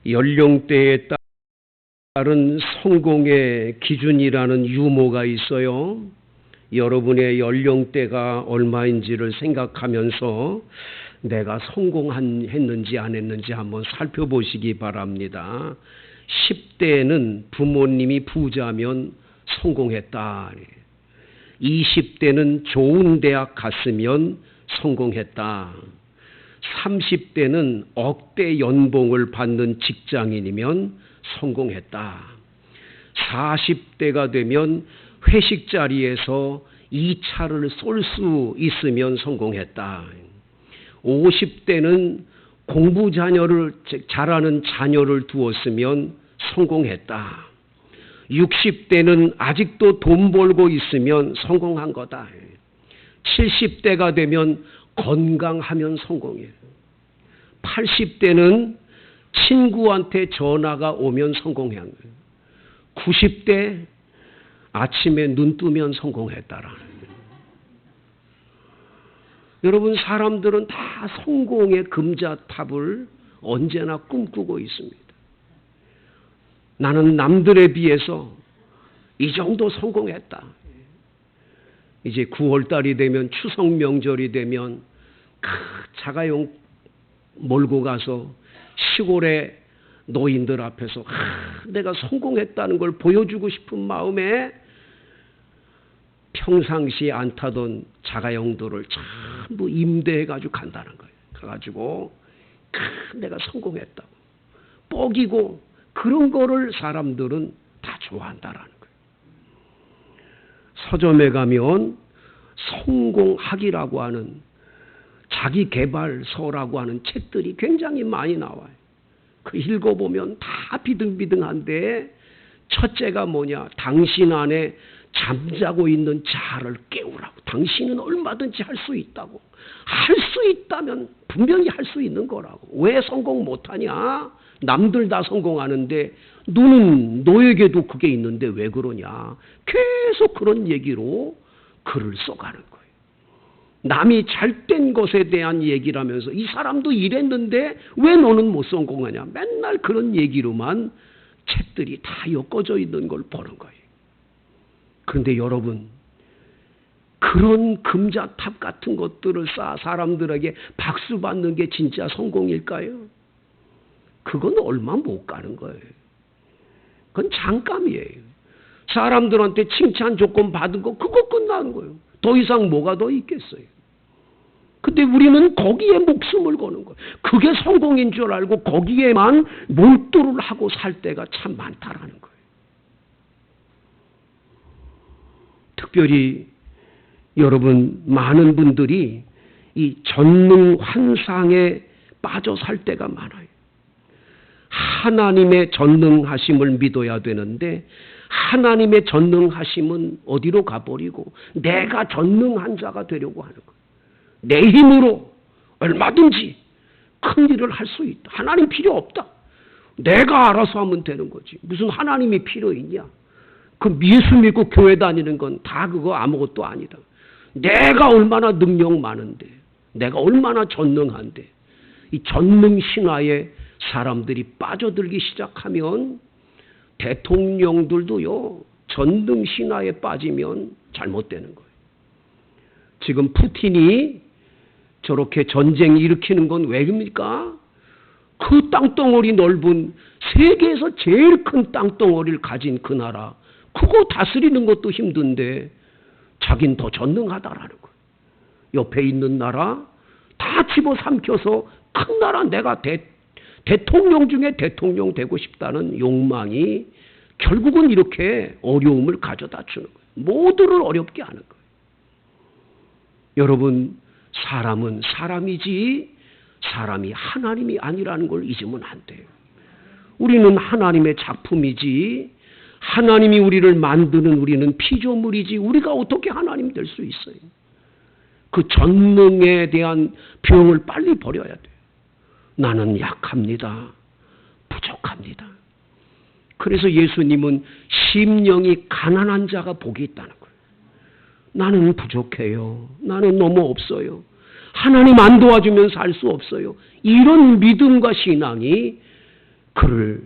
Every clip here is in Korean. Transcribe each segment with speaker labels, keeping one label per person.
Speaker 1: 연령대에 따른 성공의 기준이라는 유모가 있어요. 여러분의 연령대가 얼마인지를 생각하면서 내가 성공했는지 안 했는지 한번 살펴보시기 바랍니다. 10대는 부모님이 부자면 성공했다. 20대는 좋은 대학 갔으면 성공했다. 30대는 억대 연봉을 받는 직장인이면 성공했다. 40대가 되면 회식 자리에서 2차를 쏠 수 있으면 성공했다. 50대는 공부 잘하는 자녀를 두었으면 성공했다. 60대는 아직도 돈 벌고 있으면 성공한 거다. 70대가 되면 건강하면 성공이에요. 80대는 친구한테 전화가 오면 성공한 거예요. 90대 아침에 눈 뜨면 성공했다라는 거예요. 여러분, 사람들은 다 성공의 금자탑을 언제나 꿈꾸고 있습니다. 나는 남들에 비해서 이 정도 성공했다. 이제 9월달이 되면, 추석 명절이 되면 자가용 몰고 가서 시골의 노인들 앞에서 내가 성공했다는 걸 보여주고 싶은 마음에 평상시에 안 타던 자가용들을 전부 임대해가지고 간다는 거예요. 가가지고 내가 성공했다고 뻐기고, 그런 거를 사람들은 다 좋아한다라는 거예요. 서점에 가면 성공학이라고 하는, 자기개발서라고 하는 책들이 굉장히 많이 나와요. 그 읽어보면 다 비등비등한데, 첫째가 뭐냐? 당신 안에 잠자고 있는 자아를 깨우라고. 당신은 얼마든지 할 수 있다고. 할 수 있다면 분명히 할 수 있는 거라고. 왜 성공 못하냐? 남들 다 성공하는데 너에게도 그게 있는데 왜 그러냐? 계속 그런 얘기로 글을 써가는 거예요. 남이 잘된 것에 대한 얘기를 하면서 이 사람도 이랬는데 왜 너는 못 성공하냐? 맨날 그런 얘기로만 책들이 다 엮어져 있는 걸 보는 거예요. 그런데 여러분, 그런 금자탑 같은 것들을 쌓아 사람들에게 박수 받는 게 진짜 성공일까요? 그건 얼마 못 가는 거예요. 그건 잠깐이에요. 사람들한테 칭찬 조건 받은 거, 그거 끝나는 거예요. 더 이상 뭐가 더 있겠어요. 근데 우리는 거기에 목숨을 거는 거예요. 그게 성공인 줄 알고 거기에만 몰두를 하고 살 때가 참 많다라는 거예요. 특별히 여러분, 많은 분들이 이 전능 환상에 빠져 살 때가 많아요. 하나님의 전능하심을 믿어야 되는데, 하나님의 전능하심은 어디로 가버리고 내가 전능한 자가 되려고 하는 거예요. 내 힘으로 얼마든지 큰 일을 할 수 있다. 하나님 필요 없다. 내가 알아서 하면 되는 거지. 무슨 하나님이 필요 있냐? 그 예수 믿고 교회 다니는 건 다 그거 아무것도 아니다. 내가 얼마나 능력 많은데, 내가 얼마나 전능한데. 이 전능 신화에 사람들이 빠져들기 시작하면, 대통령들도요, 전능 신화에 빠지면 잘못되는 거예요. 지금 푸틴이 저렇게 전쟁 일으키는 건 왜 그럽니까? 그 땅덩어리 넓은, 세계에서 제일 큰 땅덩어리를 가진 그 나라, 그거 다스리는 것도 힘든데 자긴 더 전능하다라는 거예요. 옆에 있는 나라 다 집어삼켜서 큰 나라, 내가 대통령 중에 대통령 되고 싶다는 욕망이 결국은 이렇게 어려움을 가져다 주는 거예요. 모두를 어렵게 하는 거예요. 여러분, 사람은 사람이지 사람이 하나님이 아니라는 걸 잊으면 안 돼요. 우리는 하나님의 작품이지, 하나님이 우리를 만드는 우리는 피조물이지, 우리가 어떻게 하나님 될 수 있어요? 그 전능에 대한 병을 빨리 버려야 돼요. 나는 약합니다. 부족합니다. 그래서 예수님은 심령이 가난한 자가 복이 있다는 거예요. 나는 부족해요. 나는 너무 없어요. 하나님 안 도와주면 살 수 없어요. 이런 믿음과 신앙이 그를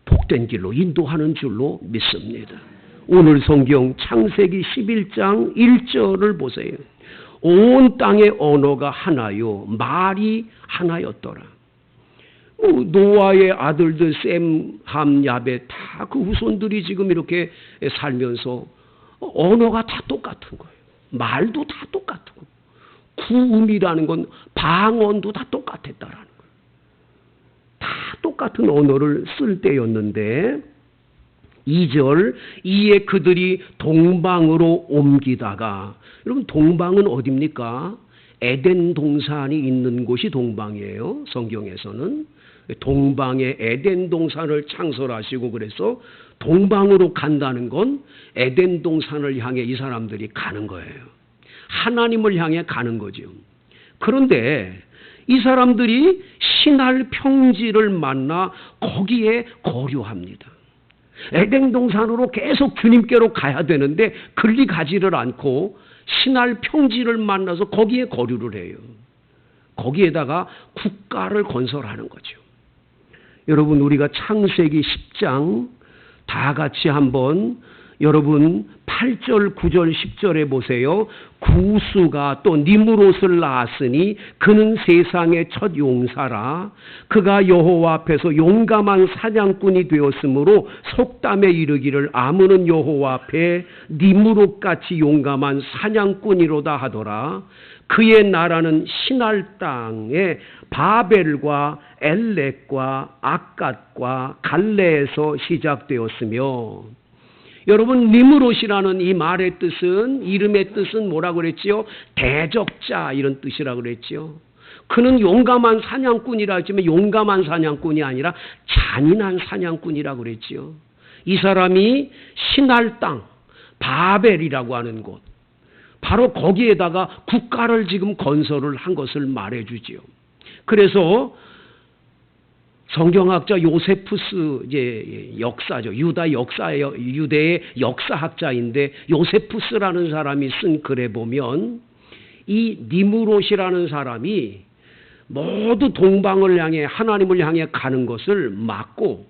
Speaker 1: 복된 길로 인도하는 줄로 믿습니다. 오늘 성경 창세기 11장 1절을 보세요. 온 땅의 언어가 하나요 말이 하나였더라. 노아의 아들들 셈, 함, 야벳 다 그 후손들이 지금 이렇게 살면서 언어가 다 똑같은 거예요. 말도 다 똑같은 거예요. 구음이라는 건 방언도 다 똑같았다라는 거예요. 다 똑같은 언어를 쓸 때였는데 2절 이에 그들이 동방으로 옮기다가, 여러분 동방은 어디입니까? 에덴 동산이 있는 곳이 동방이에요. 성경에서는 동방에 에덴 동산을 창설하시고 그래서 동방으로 간다는 건 에덴 동산을 향해 이 사람들이 가는 거예요. 하나님을 향해 가는 거죠. 그런데 이 사람들이 신할 평지를 만나 거기에 거류합니다. 에덴 동산으로 계속 주님께로 가야 되는데 그리 가지를 않고 신할 평지를 만나서 거기에 거류를 해요. 거기에다가 국가를 건설하는 거죠. 여러분 우리가 창세기 10장 다 같이 한번 여러분 8절, 9절, 10절에 보세요. 구스가 또 니므롯을 낳았으니 그는 세상의 첫 용사라. 그가 여호와 앞에서 용감한 사냥꾼이 되었으므로 속담에 이르기를 아무는 여호와 앞에 니므롯같이 용감한 사냥꾼이로다 하더라. 그의 나라는 신할 땅에 바벨과 엘렉과 아갓과 갈레에서 시작되었으며, 여러분 니므롯이라는 이 말의 뜻은, 이름의 뜻은 뭐라고 그랬지요? 대적자 이런 뜻이라고 그랬지요. 그는 용감한 사냥꾼이라 했지만 용감한 사냥꾼이 아니라 잔인한 사냥꾼이라고 그랬지요. 이 사람이 신할 땅 바벨이라고 하는 곳, 바로 거기에다가 국가를 지금 건설을 한 것을 말해주지요. 그래서 성경학자 요세푸스 이제 역사죠. 유대의 역사학자인데 요세푸스라는 사람이 쓴 글에 보면 이 니므롯이라는 사람이 모두 동방을 향해 하나님을 향해 가는 것을 막고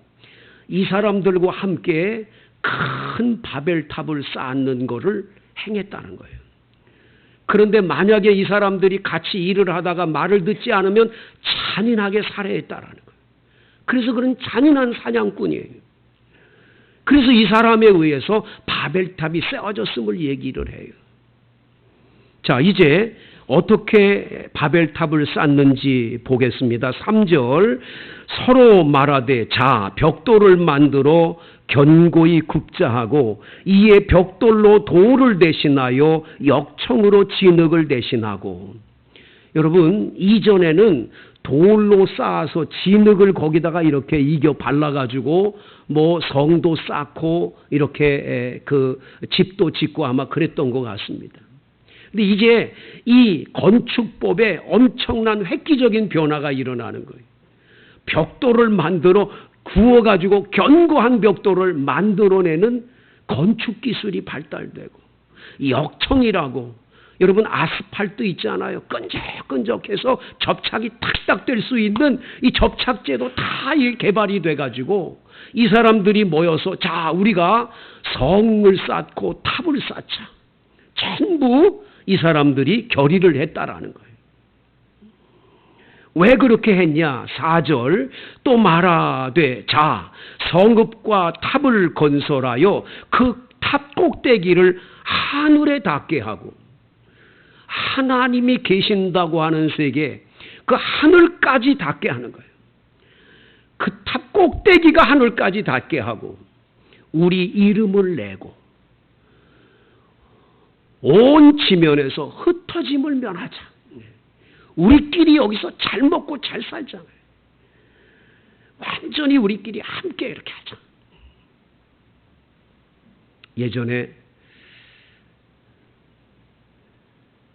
Speaker 1: 이 사람들과 함께 큰 바벨탑을 쌓는 것을 행했다는 거예요. 그런데 만약에 이 사람들이 같이 일을 하다가 말을 듣지 않으면 잔인하게 살해했다라는 거예요. 그래서 그런 잔인한 사냥꾼이에요. 그래서 이 사람에 의해서 바벨탑이 세워졌음을 얘기를 해요. 자, 이제 어떻게 바벨탑을 쌓는지 보겠습니다. 3절 서로 말하되 자 벽돌을 만들어 견고히 굽자하고 이에 벽돌로 돌을 대신하여 역청으로 진흙을 대신하고, 여러분 이전에는 돌로 쌓아서 진흙을 거기다가 이렇게 이겨 발라가지고 뭐 성도 쌓고 이렇게 그 집도 짓고 아마 그랬던 것 같습니다. 근데 이제 이 건축법에 엄청난 획기적인 변화가 일어나는 거예요. 벽돌을 만들어 구워가지고 견고한 벽돌을 만들어내는 건축 기술이 발달되고, 역청이라고, 여러분 아스팔트 있잖아요. 끈적끈적해서 접착이 탁탁 될 수 있는 이 접착제도 다 개발이 돼가지고 이 사람들이 모여서 자 우리가 성을 쌓고 탑을 쌓자. 전부 이 사람들이 결의를 했다라는 거예요. 왜 그렇게 했냐? 4절 또 말하되 자 성읍과 탑을 건설하여 그 탑 꼭대기를 하늘에 닿게 하고, 하나님이 계신다고 하는 세계 그 하늘까지 닿게 하는 거예요. 그 탑 꼭대기가 하늘까지 닿게 하고 우리 이름을 내고 온 지면에서 흩어짐을 면하자. 우리끼리 여기서 잘 먹고 잘 살잖아요. 완전히 우리끼리 함께 이렇게 하자. 예전에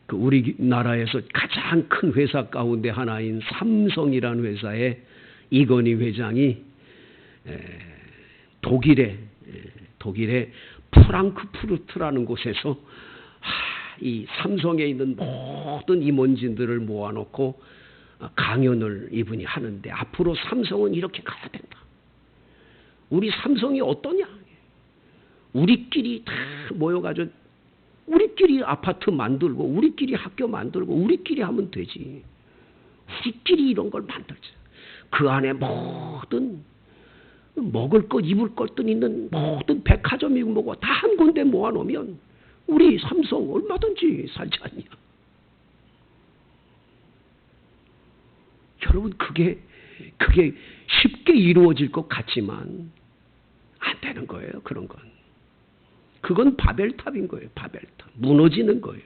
Speaker 1: 그 우리나라에서 가장 큰 회사 가운데 하나인 삼성이라는 회사의 이건희 회장이 독일의 프랑크푸르트라는 곳에서 이 삼성에 있는 모든 임원진들을 모아놓고 강연을 이분이 하는데, 앞으로 삼성은 이렇게 가야 된다. 우리 삼성이 어떠냐? 우리끼리 다 모여가지고 우리끼리 아파트 만들고 우리끼리 학교 만들고 우리끼리 하면 되지. 우리끼리 이런 걸 만들자. 그 안에 모든 먹을 것 입을 것들 있는 모든 백화점이고 뭐고 다 한 군데 모아놓으면 우리 삼성 얼마든지 살지 않냐. 여러분 그게 쉽게 이루어질 것 같지만 안 되는 거예요. 그런 건. 그건 바벨탑인 거예요. 바벨탑. 무너지는 거예요.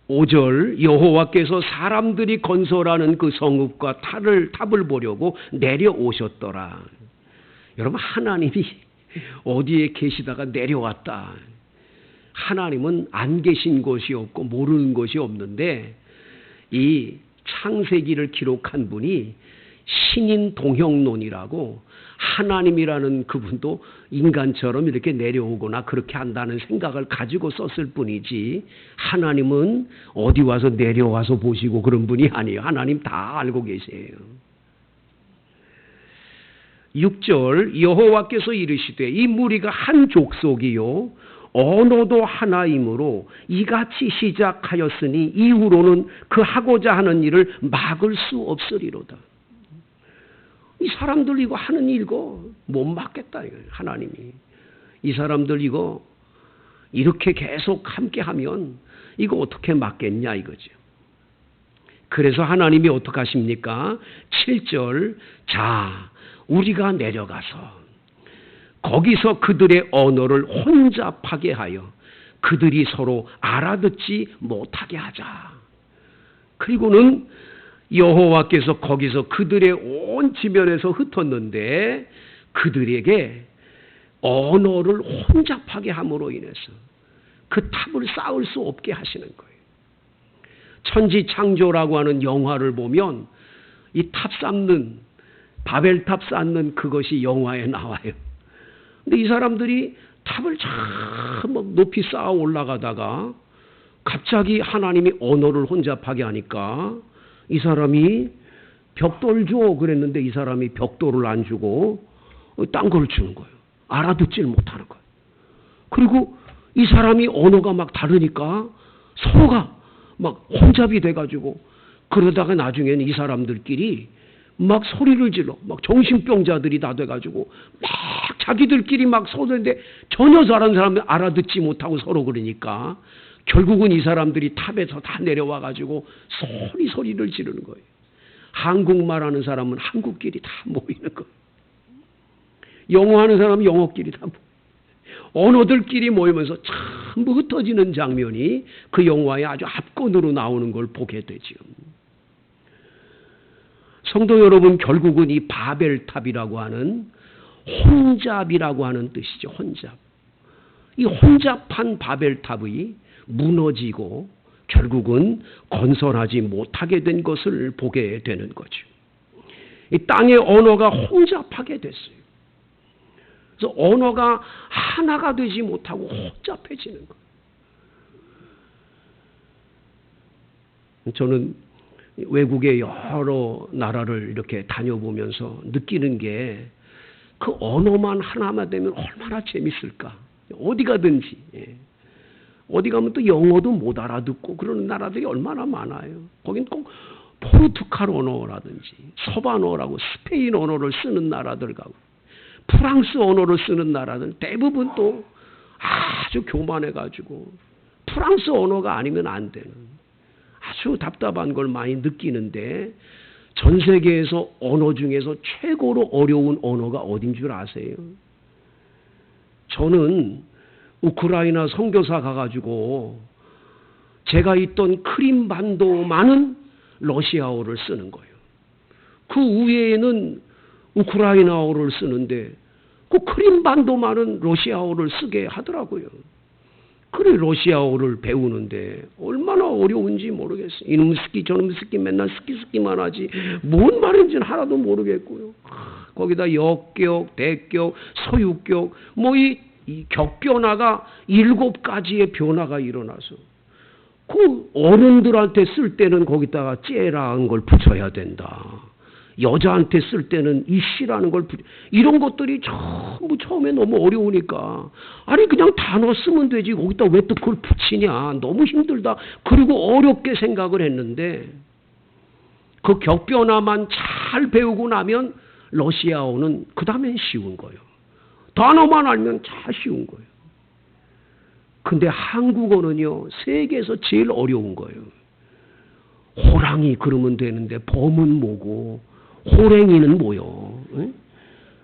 Speaker 1: 5절 여호와께서 사람들이 건설하는 그 성읍과 탑을 보려고 내려오셨더라. 여러분 하나님이 어디에 계시다가 내려왔다. 하나님은 안 계신 곳이 없고 모르는 곳이 없는데 이 창세기를 기록한 분이 신인 동형론이라고 하나님이라는 그분도 인간처럼 이렇게 내려오거나 그렇게 한다는 생각을 가지고 썼을 뿐이지 하나님은 어디 와서 내려와서 보시고 그런 분이 아니에요. 하나님 다 알고 계세요. 6절 여호와께서 이르시되 이 무리가 한 족속이요 언어도 하나이므로 이같이 시작하였으니 이후로는 그 하고자 하는 일을 막을 수 없으리로다. 이 사람들 이거 하는 일거 못 막겠다. 하나님이. 이 사람들 이거 이렇게 계속 함께하면 이거 어떻게 막겠냐 이거죠. 그래서 하나님이 어떻게 하십니까? 7절 자 우리가 내려가서 거기서 그들의 언어를 혼잡하게 하여 그들이 서로 알아듣지 못하게 하자. 그리고는 여호와께서 거기서 그들의 온 지면에서 흩었는데 그들에게 언어를 혼잡하게 함으로 인해서 그 탑을 쌓을 수 없게 하시는 거예요. 천지창조라고 하는 영화를 보면 이 탑 쌓는 바벨탑 쌓는 그것이 영화에 나와요. 근데 이 사람들이 탑을 참 높이 쌓아 올라가다가 갑자기 하나님이 언어를 혼잡하게 하니까 이 사람이 벽돌 줘 그랬는데 이 사람이 벽돌을 안 주고 딴 걸 주는 거예요. 알아듣질 못하는 거예요. 그리고 이 사람이 언어가 막 다르니까 서로가 막 혼잡이 돼가지고 그러다가 나중에는 이 사람들끼리 막 소리를 질러 막 정신병자들이 다 돼가지고 막 자기들끼리 막 서는데 전혀 다른 사람들 알아듣지 못하고 서로 그러니까 결국은 이 사람들이 탑에서 다 내려와가지고 소리를 지르는 거예요. 한국말 하는 사람은 한국끼리 다 모이는 거예요. 영어 하는 사람은 영어끼리 다 모이는 거예요. 언어들끼리 모이면서 전부 흩어지는 장면이 그 영화에 아주 압권으로 나오는 걸 보게 되죠. 성도 여러분 결국은 이 바벨탑이라고 하는 혼잡이라고 하는 뜻이죠. 혼잡. 이 혼잡한 바벨탑이 무너지고 결국은 건설하지 못하게 된 것을 보게 되는 거죠. 이 땅의 언어가 혼잡하게 됐어요. 그래서 언어가 하나가 되지 못하고 혼잡해지는 거예요. 저는 외국의 여러 나라를 이렇게 다녀보면서 느끼는 게 그 언어만 하나만 되면 얼마나 재밌을까. 어디 가든지. 어디 가면 또 영어도 못 알아듣고 그러는 나라들이 얼마나 많아요. 거긴 꼭 포르투갈 언어라든지 서반어라고 스페인 언어를 쓰는 나라들 가고 프랑스 언어를 쓰는 나라들 대부분 또 아주 교만해가지고 프랑스 언어가 아니면 안 되는 아주 답답한 걸 많이 느끼는데 전 세계에서 언어 중에서 최고로 어려운 언어가 어딘 줄 아세요? 저는 우크라이나 선교사 가가지고 제가 있던 크림반도만은 러시아어를 쓰는 거예요. 그 위에는 우크라이나어를 쓰는데 그 크림반도만은 러시아어를 쓰게 하더라고요. 그래 러시아어를 배우는데 얼마나 어려운지 모르겠어요. 이놈 스키 저놈 스키 맨날 스키만 하지 뭔 말인지는 하나도 모르겠고요. 거기다 역격, 대격, 서유격 뭐 이 격변화가 7가지의 변화가 일어나서 그 어른들한테 쓸 때는 거기다가 째라한 걸 붙여야 된다. 여자한테 쓸 때는 이 씨라는 걸 이런 것들이 전부 처음에 너무 어려우니까 아니 그냥 단어 쓰면 되지 거기다 왜 또 그걸 붙이냐 너무 힘들다 그리고 어렵게 생각을 했는데 그 격변화만 잘 배우고 나면 러시아어는 그 다음엔 쉬운 거예요. 단어만 알면 잘 쉬운 거예요. 근데 한국어는요 세계에서 제일 어려운 거예요. 호랑이 그러면 되는데 범은 뭐고 호랭이는 뭐요? 응?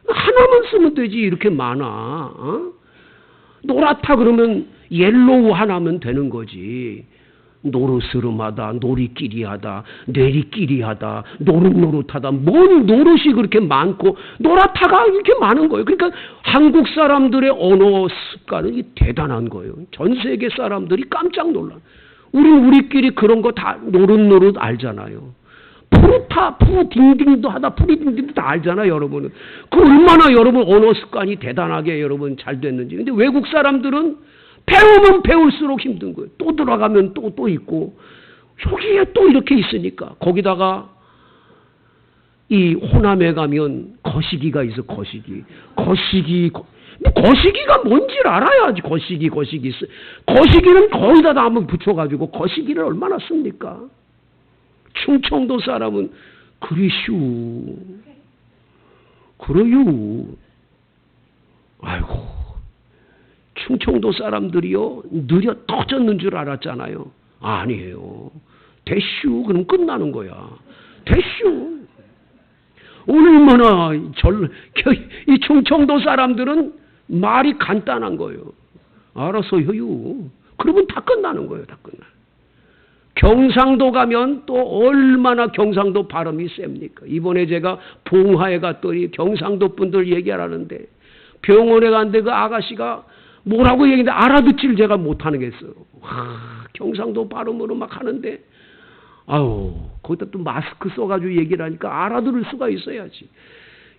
Speaker 1: 하나만 쓰면 되지 이렇게 많아. 어? 노랗다 그러면 옐로우 하나면 되는 거지. 노르스름하다, 놀이끼리하다, 내리끼리하다, 노릇노릇하다. 뭔 노릇이 그렇게 많고 노랗다가 이렇게 많은 거예요. 그러니까 한국 사람들의 언어 습관은 대단한 거예요. 전 세계 사람들이 깜짝 놀라. 우리끼리 그런 거 다 노릇노릇 알잖아요. 푸르타, 푸딩딩도 하다, 푸리딩딩도 다 알잖아요, 여러분은. 그 얼마나 여러분 언어 습관이 대단하게 여러분 잘 됐는지. 근데 외국 사람들은 배우면 배울수록 힘든 거예요. 또 들어가면 또 있고, 여기에 또 이렇게 있으니까. 거기다가 이 호남에 가면 거시기가 있어, 거시기. 거시기가 뭔지를 알아야지, 거시기. 거시기는 거기다 한번 붙여가지고, 거시기를 얼마나 씁니까? 충청도 사람은 그러시오. 그래요. 아이고. 충청도 사람들이요, 느려 터졌는 줄 알았잖아요. 아니에요. 대슈, 그럼 끝나는 거야. 대슈. 얼마나 이 충청도 사람들은 말이 간단한 거예요. 알아서 해요. 그러면 다 끝나는 거예요. 다 끝나. 경상도 가면 또 얼마나 경상도 발음이 셉니까? 이번에 제가 봉화에 갔더니 경상도 분들 얘기하라는데 병원에 갔는데 그 아가씨가 뭐라고 얘기했는데 알아듣지를 제가 못하는 게 있어요. 경상도 발음으로 막 하는데 아유 거기다 또 마스크 써가지고 얘기를 하니까 알아들을 수가 있어야지.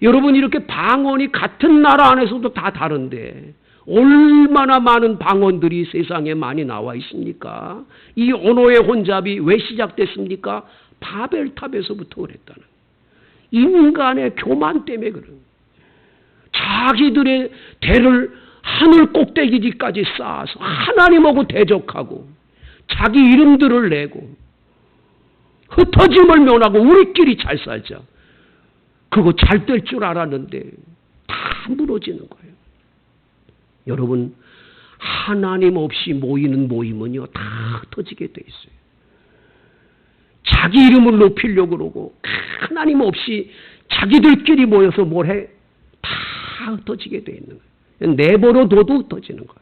Speaker 1: 여러분 이렇게 방언이 같은 나라 안에서도 다 다른데 얼마나 많은 방언들이 세상에 많이 나와 있습니까? 이 언어의 혼잡이 왜 시작됐습니까? 바벨탑에서부터 그랬다는. 인간의 교만 때문에 그런. 자기들의 대를 하늘 꼭대기까지 쌓아서 하나님하고 대적하고 자기 이름들을 내고 흩어짐을 면하고 우리끼리 잘 살자. 그거 잘 될 줄 알았는데 다 무너지는 거예요. 여러분 하나님 없이 모이는 모임은요 다 흩어지게 돼 있어요. 자기 이름을 높이려고 그러고 하나님 없이 자기들끼리 모여서 뭘 해? 다 흩어지게 돼 있는 거예요. 내버려둬도 흩어지는 거예요.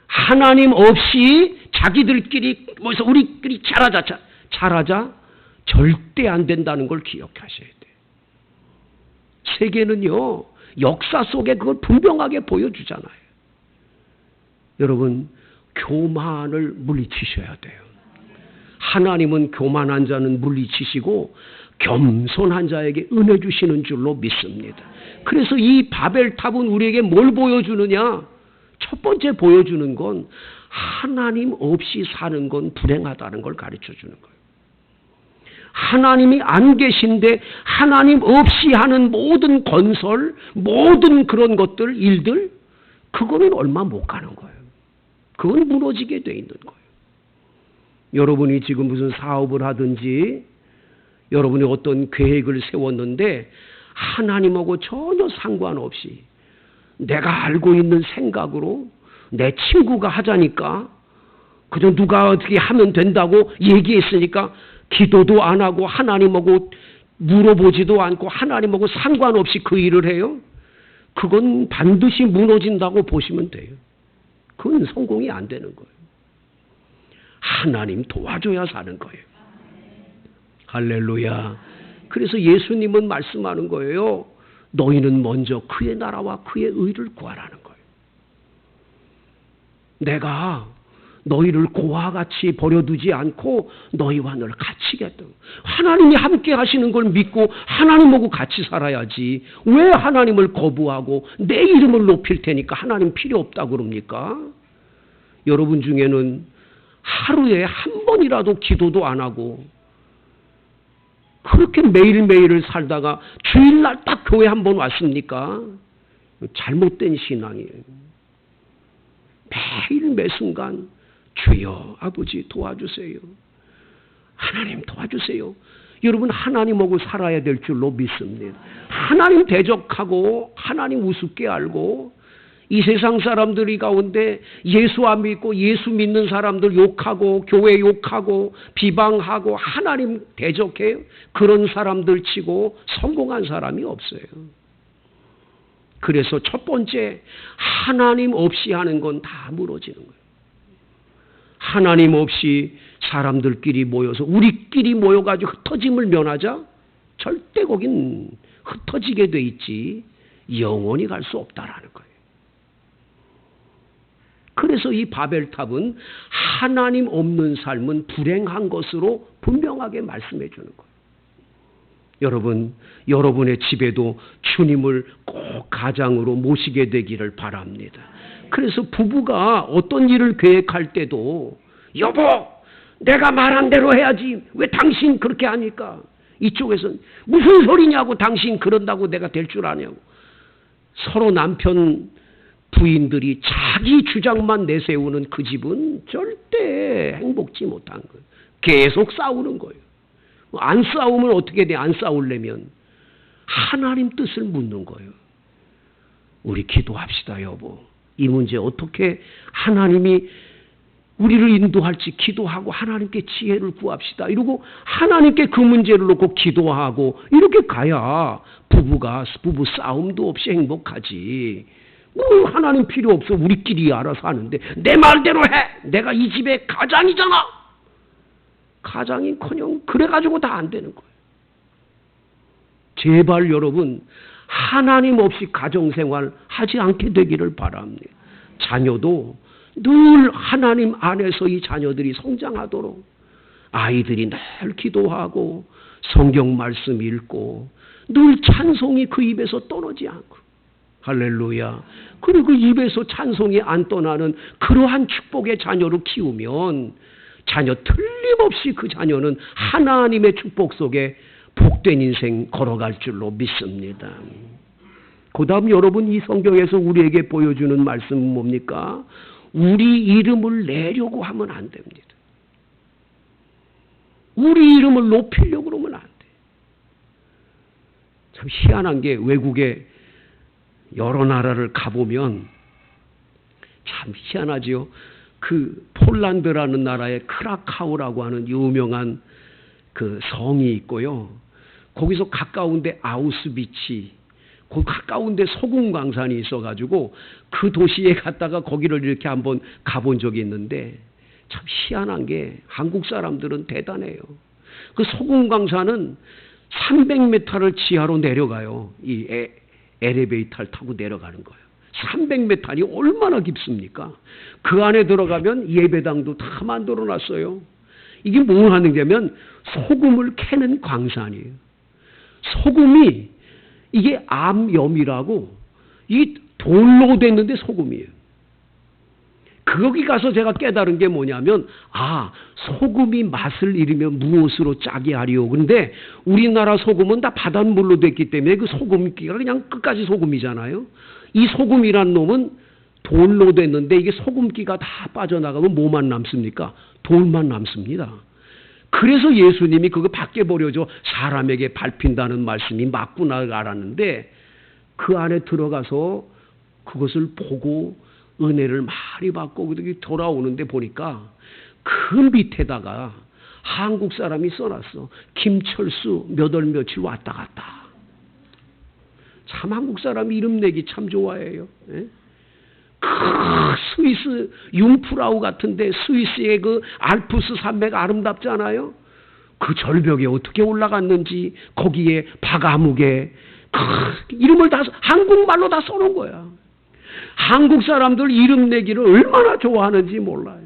Speaker 1: 하나님 없이 자기들끼리 모여서 우리끼리 잘하자 절대 안 된다는 걸 기억하셔야 돼요. 세계는요 역사 속에 그걸 분명하게 보여주잖아요. 여러분 교만을 물리치셔야 돼요. 하나님은 교만한 자는 물리치시고 겸손한 자에게 은혜 주시는 줄로 믿습니다. 그래서 이 바벨탑은 우리에게 뭘 보여주느냐? 첫 번째 보여주는 건 하나님 없이 사는 건 불행하다는 걸 가르쳐 주는 거예요. 하나님이 안 계신데 하나님 없이 하는 모든 건설, 모든 그런 것들, 일들, 그거는 얼마 못 가는 거예요. 그건 무너지게 돼 있는 거예요. 여러분이 지금 무슨 사업을 하든지 여러분이 어떤 계획을 세웠는데 하나님하고 전혀 상관없이 내가 알고 있는 생각으로 내 친구가 하자니까 그저 누가 어떻게 하면 된다고 얘기했으니까 기도도 안 하고 하나님하고 물어보지도 않고 하나님하고 상관없이 그 일을 해요. 그건 반드시 무너진다고 보시면 돼요. 그건 성공이 안 되는 거예요. 하나님 도와줘야 사는 거예요. 할렐루야. 그래서 예수님은 말씀하는 거예요. 너희는 먼저 그의 나라와 그의 의를 구하라는 거예요. 내가 너희를 고와 같이 버려두지 않고 너희와 늘 같이겠다. 하나님이 함께 하시는 걸 믿고 하나님하고 같이 살아야지. 왜 하나님을 거부하고 내 이름을 높일 테니까 하나님 필요 없다고 그럽니까? 여러분 중에는 하루에 한 번이라도 기도도 안 하고 그렇게 매일매일을 살다가 주일날 딱 교회 한번 왔습니까? 잘못된 신앙이에요. 매일 매순간 주여 아버지 도와주세요. 하나님 도와주세요. 여러분 하나님하고 살아야 될 줄로 믿습니다. 하나님 대적하고 하나님 우습게 알고 이 세상 사람들이 가운데 예수 안 믿고 예수 믿는 사람들 욕하고 교회 욕하고 비방하고 하나님 대적해요. 그런 사람들 치고 성공한 사람이 없어요. 그래서 첫 번째 하나님 없이 하는 건 다 무너지는 거예요. 하나님 없이 사람들끼리 모여서 우리끼리 모여가지고 흩어짐을 면하자? 절대 거긴 흩어지게 돼 있지 영원히 갈 수 없다라는 거예요. 그래서 이 바벨탑은 하나님 없는 삶은 불행한 것으로 분명하게 말씀해 주는 거예요. 여러분, 여러분의 집에도 주님을 꼭 가장으로 모시게 되기를 바랍니다. 그래서 부부가 어떤 일을 계획할 때도 여보, 내가 말한 대로 해야지. 왜 당신 그렇게 하니까? 이쪽에서는 무슨 소리냐고 당신 그런다고 내가 될 줄 아냐고. 서로 남편 부인들이 자기 주장만 내세우는 그 집은 절대 행복지 못한 거예요. 계속 싸우는 거예요. 안 싸우면 어떻게 돼? 안 싸우려면 하나님 뜻을 묻는 거예요. 우리 기도합시다 여보. 이 문제 어떻게 하나님이 우리를 인도할지 기도하고 하나님께 지혜를 구합시다. 이러고 하나님께 그 문제를 놓고 기도하고 이렇게 가야 부부 싸움도 없이 행복하지. 뭐 하나님 필요 없어. 우리끼리 알아서 하는데 내 말대로 해. 내가 이 집의 가장이잖아. 가장인커녕 그래가지고 다 안 되는 거예요. 제발 여러분 하나님 없이 가정생활 하지 않게 되기를 바랍니다. 자녀도 늘 하나님 안에서 이 자녀들이 성장하도록 아이들이 늘 기도하고 성경 말씀 읽고 늘 찬송이 그 입에서 떠나지 않고 할렐루야. 그리고 그 입에서 찬송이 안 떠나는 그러한 축복의 자녀로 키우면 자녀 틀림없이 그 자녀는 하나님의 축복 속에 복된 인생 걸어갈 줄로 믿습니다. 그 다음 여러분 이 성경에서 우리에게 보여주는 말씀은 뭡니까? 우리 이름을 내려고 하면 안 됩니다. 우리 이름을 높이려고 그러면 안 돼. 참 희한한 게 외국에 여러 나라를 가보면 참 희한하지요. 그 폴란드라는 나라의 크라카우라고 하는 유명한 그 성이 있고요. 거기서 가까운데 아우스비치, 그 가까운데 소금광산이 있어가지고 그 도시에 갔다가 거기를 이렇게 한번 가본 적이 있는데 참 희한한 게 한국 사람들은 대단해요. 그 소금광산은 300m를 지하로 내려가요. 이 엘리베이터를 타고 내려가는 거예요. 300m이 얼마나 깊습니까? 그 안에 들어가면 예배당도 다 만들어놨어요. 이게 뭘 하는 게면 소금을 캐는 광산이에요. 소금이 이게 암염이라고 이 돌로 됐는데 소금이에요. 거기 가서 제가 깨달은 게 뭐냐면 소금이 맛을 잃으면 무엇으로 짜게 하리요. 그런데 우리나라 소금은 다 바닷물로 됐기 때문에 그 소금기가 그냥 끝까지 소금이잖아요. 이 소금이란 놈은 돌로 됐는데 이게 소금기가 다 빠져나가면 뭐만 남습니까? 돌만 남습니다. 그래서 예수님이 그거 밖에 버려줘 사람에게 밟힌다는 말씀이 맞구나 알았는데 그 안에 들어가서 그것을 보고 은혜를 많이 받고 돌아오는데 보니까 그 밑에다가 한국 사람이 써놨어. 김철수 몇 월 며칠 왔다 갔다. 참 한국 사람이 이름 내기 참 좋아해요. 예? 스위스 융프라우 같은데 스위스의 그 알프스 산맥 아름답잖아요. 그 절벽에 어떻게 올라갔는지 거기에 바가묵에 이름을 다 한국말로 다 써놓은 거야. 한국 사람들 이름 내기를 얼마나 좋아하는지 몰라요.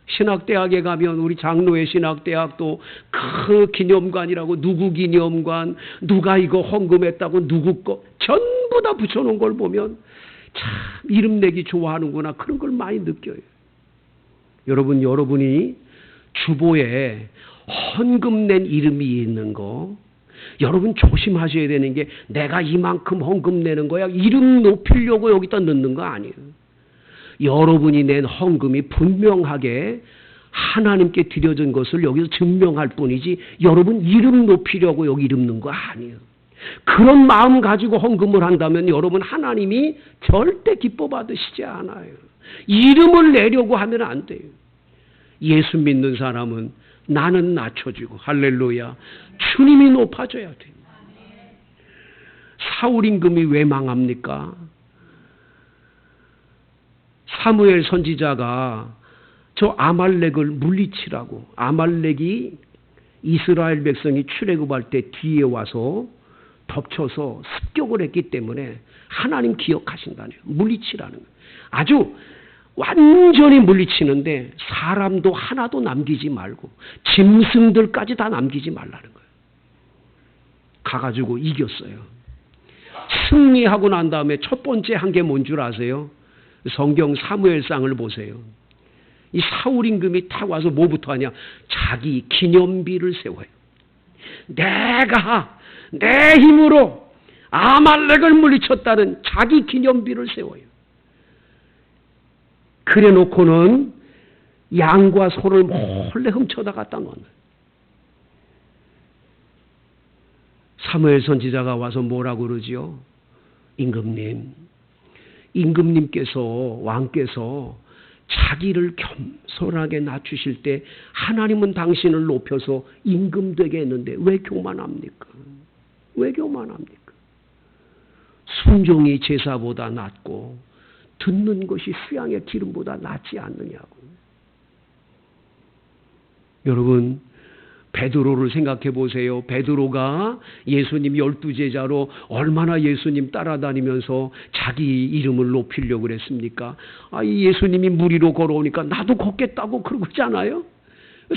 Speaker 1: 신학대학에 가면 우리 장로의 신학대학도 그 기념관이라고 누구 기념관, 누가 이거 헌금했다고 누구 거 전부 다 붙여놓은 걸 보면 참 이름 내기 좋아하는구나 그런 걸 많이 느껴요. 여러분이 주보에 헌금 낸 이름이 있는 거, 여러분 조심하셔야 되는 게 내가 이만큼 헌금 내는 거야 이름 높이려고 여기다 넣는 거 아니에요. 여러분이 낸 헌금이 분명하게 하나님께 드려진 것을 여기서 증명할 뿐이지 여러분 이름 높이려고 여기 이름 넣는 거 아니에요. 그런 마음 가지고 헌금을 한다면 여러분 하나님이 절대 기뻐 받으시지 않아요. 이름을 내려고 하면 안 돼요. 예수 믿는 사람은 나는 낮춰지고 할렐루야 주님이 높아져야 돼요. 사울 임금이 왜 망합니까? 사무엘 선지자가 저 아말렉을 물리치라고, 아말렉이 이스라엘 백성이 출애굽할 때 뒤에 와서 덮쳐서 습격을 했기 때문에 하나님 기억하신다네요. 물리치라는 거예요. 아주 완전히 물리치는데 사람도 하나도 남기지 말고 짐승들까지 다 남기지 말라는 거예요. 가가지고 이겼어요. 승리하고 난 다음에 첫 번째 한 게 뭔 줄 아세요? 성경 사무엘상을 보세요. 이 사울 임금이 탁 와서 뭐부터 하냐? 자기 기념비를 세워요. 내가 내 힘으로 아말렉을 물리쳤다는 자기 기념비를 세워요. 그래 놓고는 양과 소를 몰래 훔쳐다 갖다 놓는. 사무엘 선지자가 와서 뭐라고 그러지요? 임금님께서 왕께서 자기를 겸손하게 낮추실 때 하나님은 당신을 높여서 임금 되게 했는데 왜 교만합니까? 왜 교만합니까? 순종이 제사보다 낫고 듣는 것이 수양의 기름보다 낫지 않느냐고. 여러분 베드로를 생각해 보세요. 베드로가 예수님 12제자로 얼마나 예수님 따라다니면서 자기 이름을 높이려고 그랬습니까? 이 예수님이 물 위로 걸어오니까 나도 걷겠다고 그러잖아요.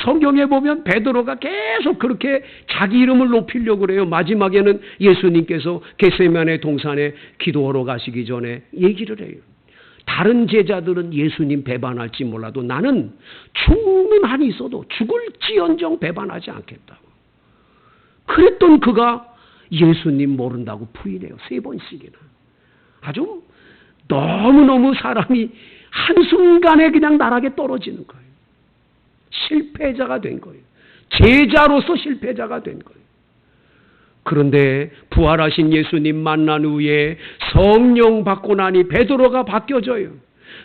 Speaker 1: 성경에 보면 베드로가 계속 그렇게 자기 이름을 높이려고 그래요. 마지막에는 예수님께서 겟세마네 동산에 기도하러 가시기 전에 얘기를 해요. 다른 제자들은 예수님 배반할지 몰라도 나는 죽는 한이 있어도 죽을지언정 배반하지 않겠다고. 그랬던 그가 예수님 모른다고 부인해요. 3번씩이나. 아주 너무너무 사람이 한순간에 그냥 나락에 떨어지는 거예요. 실패자가 된 거예요. 제자로서 실패자가 된 거예요. 그런데 부활하신 예수님 만난 후에 성령 받고 나니 베드로가 바뀌어져요.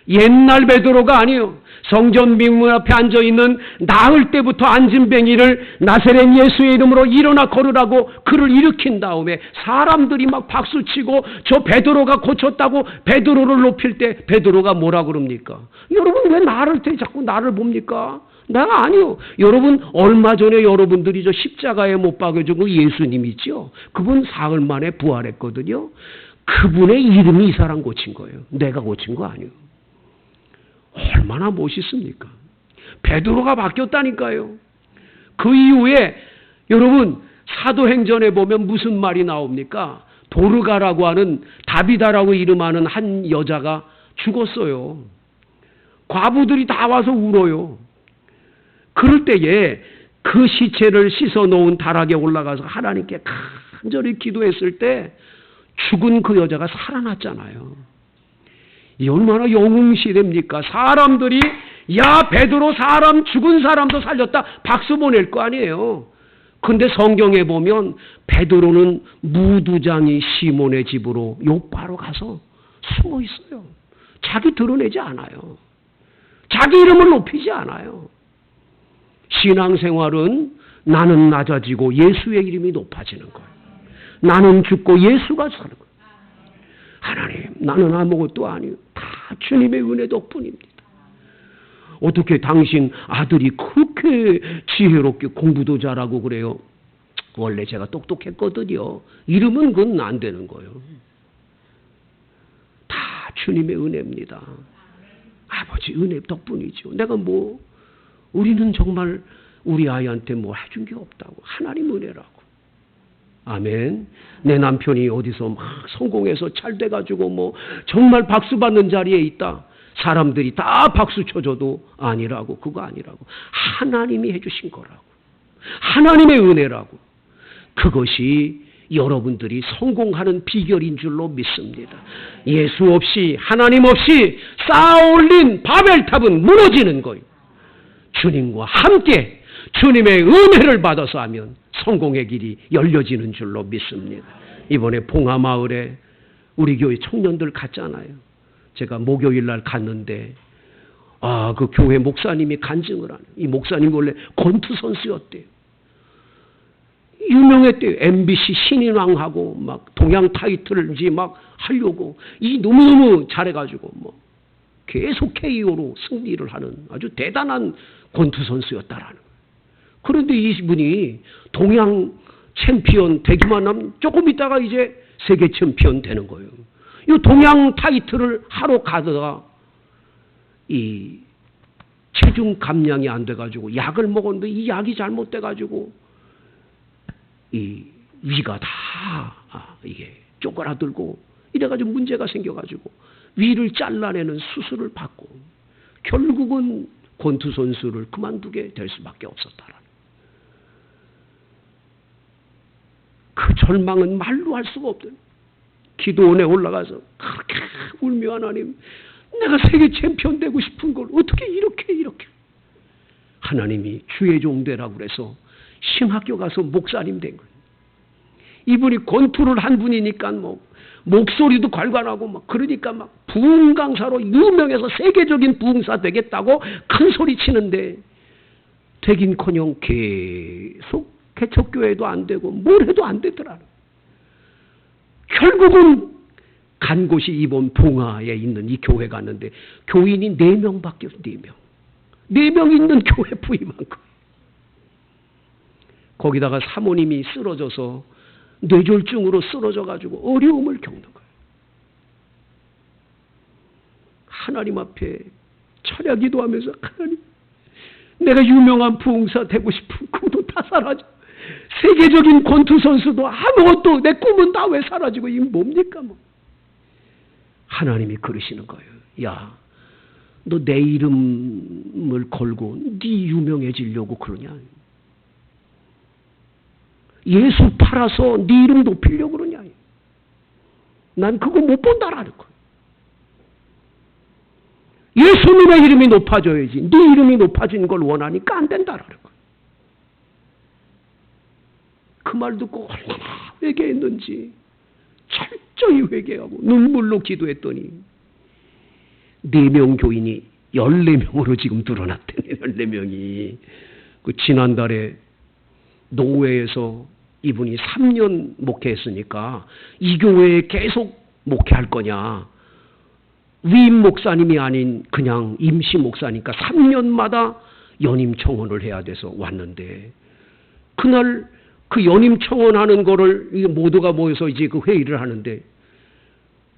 Speaker 1: 옛날 베드로가 아니에요. 성전 문 앞에 앉아있는 나을 때부터 앉은뱅이를 나사렛 예수의 이름으로 일어나 걸으라고 그를 일으킨 다음에 사람들이 막 박수치고 저 베드로가 고쳤다고 베드로를 높일 때 베드로가 뭐라 그럽니까? 여러분 왜 자꾸 나를 봅니까? 내가 아니요. 여러분 얼마 전에 여러분들이 저 십자가에 못 박여준 그 예수님 있죠? 그분 사흘 만에 부활했거든요. 그분의 이름이 이 사람 고친 거예요. 내가 고친 거 아니에요. 얼마나 멋있습니까? 베드로가 바뀌었다니까요. 그 이후에 여러분 사도행전에 보면 무슨 말이 나옵니까? 도르가라고 하는 다비다라고 이름하는 한 여자가 죽었어요. 과부들이 다 와서 울어요. 그럴 때에 그 시체를 씻어 놓은 다락에 올라가서 하나님께 간절히 기도했을 때 죽은 그 여자가 살아났잖아요. 이 얼마나 영웅시대입니까? 사람들이 야 베드로 사람 죽은 사람도 살렸다 박수 보낼 거 아니에요. 그런데 성경에 보면 베드로는 무두장이 시몬의 집으로 요바로 가서 숨어 있어요. 자기 드러내지 않아요. 자기 이름을 높이지 않아요. 신앙생활은 나는 낮아지고 예수의 이름이 높아지는 거예요. 나는 죽고 예수가 사는 거예요. 하나님, 나는 아무것도 아니에요. 다 주님의 은혜 덕분입니다. 어떻게 당신 아들이 그렇게 지혜롭게 공부도 잘하고 그래요? 원래 제가 똑똑했거든요. 이러면 그건 안 되는 거예요. 다 주님의 은혜입니다. 아버지 은혜 덕분이죠. 내가 우리는 정말 우리 아이한테 해준 게 없다고. 하나님 은혜라고. 아멘. 내 남편이 어디서 막 성공해서 잘 돼가지고 정말 박수 받는 자리에 있다. 사람들이 다 박수 쳐줘도 아니라고. 그거 아니라고. 하나님이 해주신 거라고. 하나님의 은혜라고. 그것이 여러분들이 성공하는 비결인 줄로 믿습니다. 예수 없이, 하나님 없이 쌓아올린 바벨탑은 무너지는 거예요. 주님과 함께 주님의 은혜를 받아서 하면 성공의 길이 열려지는 줄로 믿습니다. 이번에 봉하마을에 우리 교회 청년들 갔잖아요. 제가 목요일 날 갔는데 그 교회 목사님이 간증을 하는, 이 목사님 원래 권투 선수였대요. 유명했대요. MBC 신인왕하고 막 동양 타이틀을 이제 막 하려고 이 너무너무 잘해가지고 뭐 계속 KO로 승리를 하는 아주 대단한 권투 선수였다라는 거예요. 그런데 이분이 동양 챔피언 되기만 하면 조금 있다가 이제 세계 챔피언 되는 거예요. 이 동양 타이틀을 하러 가다가 이 체중 감량이 안 돼가지고 약을 먹었는데 이 약이 잘못돼가지고 이 위가 다 이게 쪼그라들고 이래가지고 문제가 생겨가지고 위를 잘라내는 수술을 받고 결국은 권투 선수를 그만두게 될 수밖에 없었다라는. 그 절망은 말로 할 수가 없던. 기도원에 올라가서 그렇게 울며 하나님, 내가 세계 챔피언 되고 싶은 걸 어떻게 이렇게 하나님이 주의 종 되라고 그래서 신학교 가서 목사님 된 거예요. 이분이 권투를 한 분이니까 뭐 목소리도 괄괄하고 막 그러니까 막 부흥 강사로 유명해서 세계적인 부흥사 되겠다고 큰 소리 치는데 되긴커녕 계속 개척교회도 안 되고 뭘 해도 안 되더라. 결국은 간 곳이 이번 봉화에 있는 이 교회 갔는데 교인이 4명밖에 없어요. 4명. 4명 있는 교회 부임한 거예요. 거기다가 사모님이 쓰러져서 뇌졸중으로 쓰러져가지고 어려움을 겪는 거예요. 하나님 앞에 철야 기도하면서 하나님, 내가 유명한 부흥사 되고 싶은 꿈도 다 사라져. 세계적인 권투 선수도 아무것도 내 꿈은 다 왜 사라지고 이게 뭡니까 뭐. 하나님이 그러시는 거예요. 야, 너 내 이름을 걸고 네 유명해지려고 그러냐? 예수 팔아서 네 이름 높이려고 그러냐? 난 그거 못 본다라는 거예요. 예수님의 이름이 높아져야지. 네 이름이 높아지는 걸 원하니까 안 된다라는 거예요. 그 말 듣고 얼마나 회개했는지 철저히 회개하고 눈물로 기도했더니 4명 교인이 14명으로 지금 늘어났대요. 14명이. 그 지난달에 노회에서 이분이 3년 목회했으니까 이 교회에 계속 목회할 거냐. 위임 목사님이 아닌 그냥 임시 목사니까 3년마다 연임 청원을 해야 돼서 왔는데 그날 그 연임 청원하는 거를 모두가 모여서 이제 그 회의를 하는데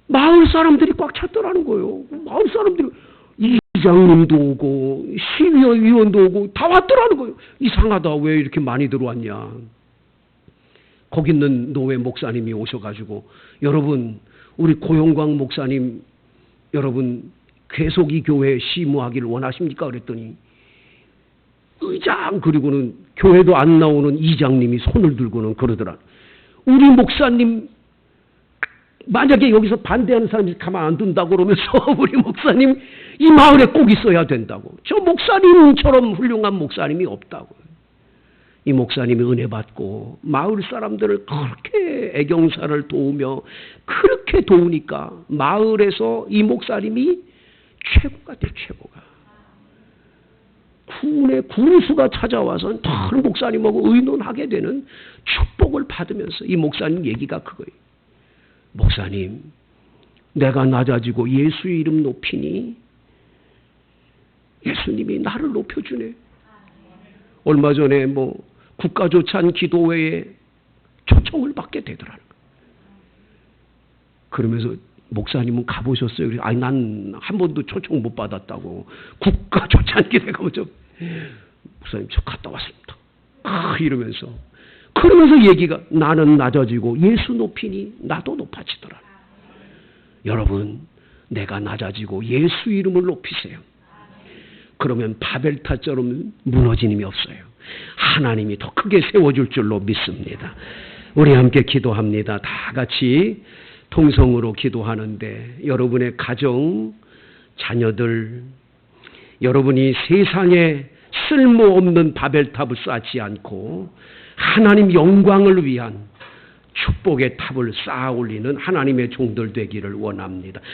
Speaker 1: 마을 사람들이 꽉 찼더라는 거예요. 마을 사람들이 이장님도 오고 시의위원도 오고 다 왔더라는 거예요. 이상하다. 왜 이렇게 많이 들어왔냐. 거기 있는 노회 목사님이 오셔가지고 여러분 우리 고용광 목사님 여러분 계속 이 교회에 시무하기를 원하십니까? 그랬더니 의장 그리고는 교회도 안 나오는 이장님이 손을 들고는 그러더라. 우리 목사님 만약에 여기서 반대하는 사람이 가만 안 둔다고 그러면서 우리 목사님 이 마을에 꼭 있어야 된다고. 저 목사님처럼 훌륭한 목사님이 없다고. 이 목사님이 은혜 받고 마을 사람들을 그렇게 애경사를 도우며 그렇게 도우니까 마을에서 이 목사님이 최고가 돼. 최고가. 군의 군수가 찾아와서 다른 목사님하고 의논하게 되는 축복을 받으면서 이 목사님 얘기가 그거예요. 목사님, 내가 낮아지고 예수의 이름 높이니 예수님이 나를 높여주네. 얼마 전에 뭐 국가조찬 기도회에 초청을 받게 되더라는 거예요. 그러면서 목사님은 가보셨어요? 그래서 아니 난 한 번도 초청 못 받았다고. 국가조찬 기도회 가면 목사님 저 갔다 왔습니다. 이러면서 그러면서 얘기가 나는 낮아지고 예수 높이니 나도 높아지더라. 여러분 내가 낮아지고 예수 이름을 높이세요. 그러면 바벨탑처럼 무너진 힘이 없어요. 하나님이 더 크게 세워줄 줄로 믿습니다. 우리 함께 기도합니다. 다 같이 통성으로 기도하는데 여러분의 가정, 자녀들, 여러분이 세상에 쓸모없는 바벨탑을 쌓지 않고 하나님 영광을 위한 축복의 탑을 쌓아 올리는 하나님의 종들 되기를 원합니다.